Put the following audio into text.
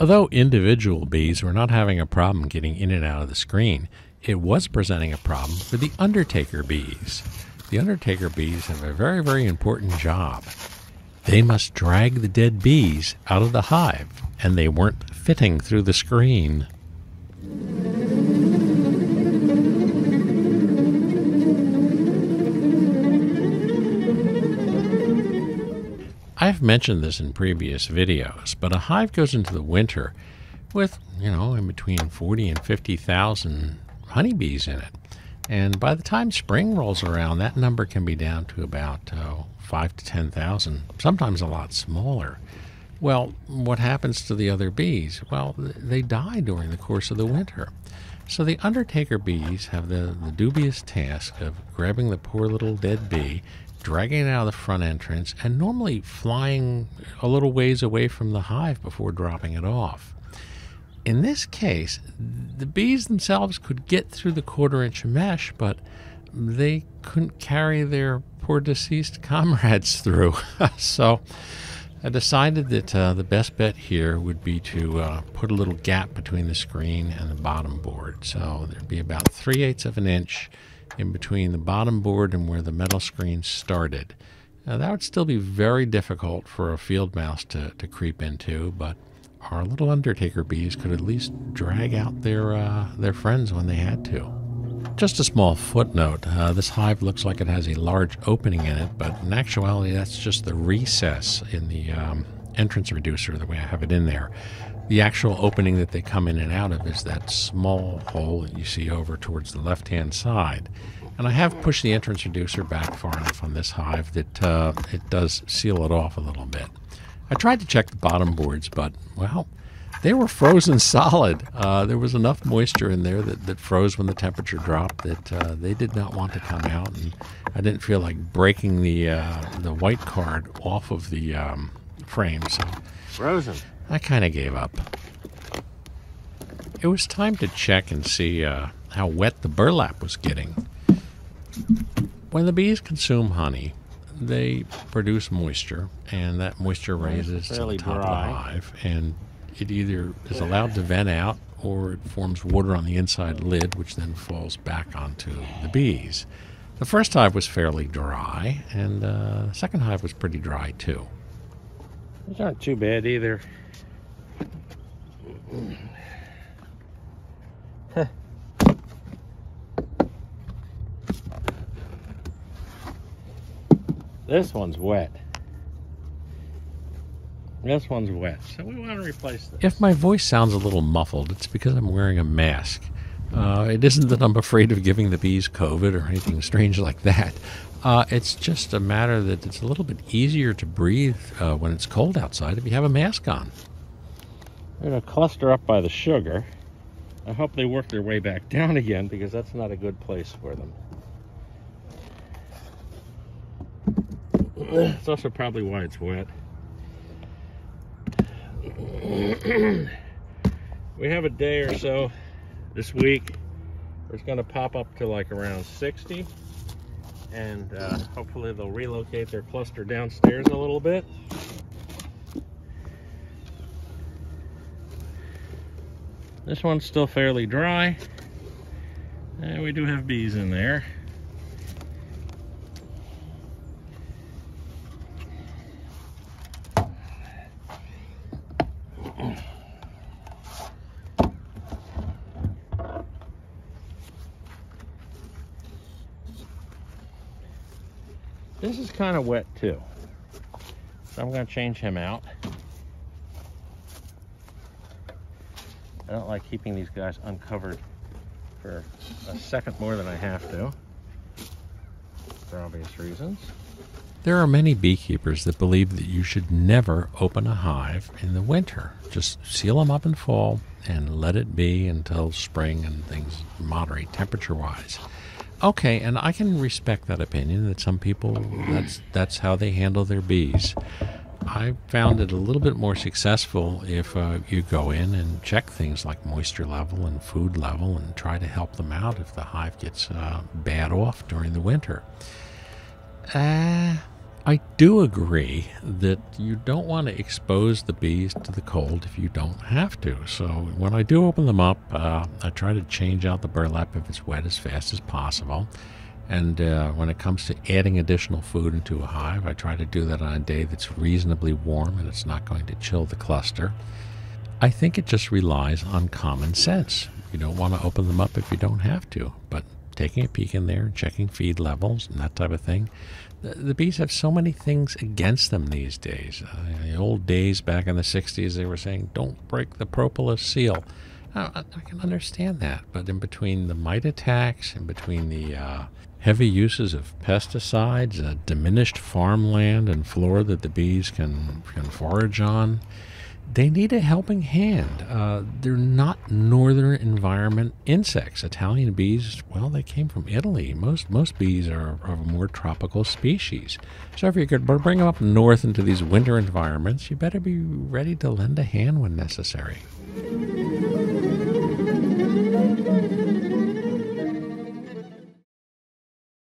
Although individual bees were not having a problem getting in and out of the screen, it was presenting a problem for the Undertaker bees. The Undertaker bees have a very, very important job. They must drag the dead bees out of the hive, and they weren't fitting through the screen. I've mentioned this in previous videos, but a hive goes into the winter with, in between 40 and 50,000 honeybees in it. And by the time spring rolls around, that number can be down to about 5 to 10,000, sometimes a lot smaller. Well, what happens to the other bees? Well, they die during the course of the winter. So the Undertaker bees have the dubious task of grabbing the poor little dead bee, dragging it out of the front entrance, and normally flying a little ways away from the hive before dropping it off. In this case, the bees themselves could get through the quarter-inch mesh, but they couldn't carry their poor deceased comrades through. So I decided that the best bet here would be to put a little gap between the screen and the bottom board. So there'd be about 3/8 of an inch in between the bottom board and where the metal screen started. Now, that would still be very difficult for a field mouse to creep into, but our little Undertaker bees could at least drag out their friends when they had to. Just a small footnote, this hive looks like it has a large opening in it, but in actuality that's just the recess in the entrance reducer, the way I have it in there. The actual opening that they come in and out of is that small hole that you see over towards the left-hand side. And I have pushed the entrance reducer back far enough on this hive that it does seal it off a little bit. I tried to check the bottom boards, but, well, they were frozen solid. There was enough moisture in there that froze when the temperature dropped that they did not want to come out. And I didn't feel like breaking the white card off of the frame, so Frozen. I kind of gave up. It was time to check and see how wet the burlap was getting. When the bees consume honey, they produce moisture, and that moisture raises to the top of the hive, and it either is allowed to vent out or it forms water on the inside lid, which then falls back onto the bees. The first hive was fairly dry, and the second hive was pretty dry too. These aren't too bad either. This one's wet. This one's wet, so we want to replace this. If my voice sounds a little muffled, it's because I'm wearing a mask. It isn't that I'm afraid of giving the bees COVID or anything strange like that. It's just a matter that it's a little bit easier to breathe when it's cold outside if you have a mask on. They're going to cluster up by the sugar. I hope they work their way back down again, because that's not a good place for them. It's also probably why it's wet. We have a day or so this week. It's going to pop up to like around 60, and hopefully they'll relocate their cluster downstairs a little bit. This one's still fairly dry, and we do have bees in there. This is kind of wet too, so I'm going to change him out. I don't like keeping these guys uncovered for a second more than I have to, for obvious reasons. There are many beekeepers that believe that you should never open a hive in the winter. Just seal them up in fall and let it be until spring and things moderate temperature-wise. Okay, and I can respect that opinion, that some people, that's how they handle their bees. I found it a little bit more successful if you go in and check things like moisture level and food level and try to help them out if the hive gets bad off during the winter. I do agree that you don't want to expose the bees to the cold if you don't have to. So when I do open them up, I try to change out the burlap if it's wet as fast as possible. And when it comes to adding additional food into a hive, I try to do that on a day that's reasonably warm and it's not going to chill the cluster. I think it just relies on common sense. You don't want to open them up if you don't have to, but taking a peek in there, checking feed levels and that type of thing. The bees have so many things against them these days. In the old days, back in the 60s, they were saying, don't break the propolis seal. I can understand that, but in between the mite attacks, in between the heavy uses of pesticides, diminished farmland and flora that the bees can forage on, they need a helping hand. They're not northern environment insects. Italian bees, well, they came from Italy. Most bees are of a more tropical species. So if you could bring them up north into these winter environments, you better be ready to lend a hand when necessary.